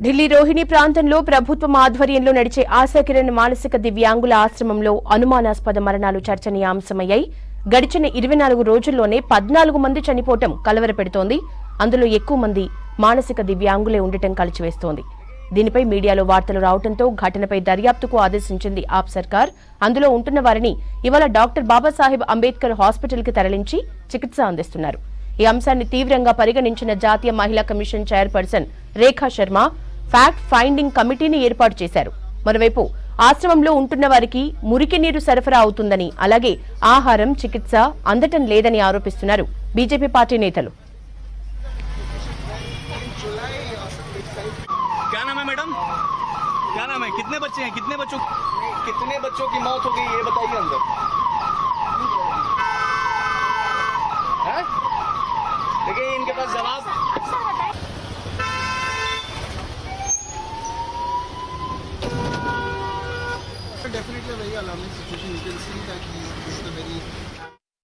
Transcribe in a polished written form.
ఢిల్లీ రోహిణి ప్రాంతంలో ప్రభుత్వం ఆధ్వర్యంలో నడిచే ఆశాకిరణ్ మానసిక దివ్యాంగుల ఆశ్రమంలో అనుమానాస్పద మరణాలు చర్చనీయాంశమయ్యాయి. గడిచిన 24 రోజుల్లోనే 14 మంది చనిపోవటం కలవరపెడుతోంది. అందులో ఎక్కువ మంది మానసిక దివ్యాంగులే ఉండటం కలిచివేస్తోంది. దీనిపై మీడియాలో వార్తలు రావడంతో ఘటనపై దర్యాప్తుకు ఆదేశించింది ఆప్ సర్కార్. అందులో ఉంటున్న వారిని ఇవాళ డాక్టర్ బాబాసాహెబ్ అంబేద్కర్ హాస్పిటల్ కి తరలించి చికిత్స అందిస్తున్నారు. ఈ అంశాన్ని తీవ్రంగా పరిగణించిన జాతీయ మహిళా కమిషన్ చైర్పర్సన్ రేఖా శర్మ ఫ్యాక్ట్ ఫైండింగ్ కమిటీని ఏర్పాటు చేశారు. మరోవైపు ఆశ్రమంలో ఉంటున్న వారికి మురికి నీరు సరఫరా అవుతుందని, అలాగే ఆహారం, చికిత్స అందటం లేదని ఆరోపిస్తున్నారు బీజేపీ పార్టీ నేతలు. क्या नाम है मैडम? क्या नाम है? कितने बच्चे हैं? कितने बच्चों की मौत हो गई ये बताइए अंदर। हैं? देखिए इनके पास जवाब definitely a very alarming situation. You can see that he is a very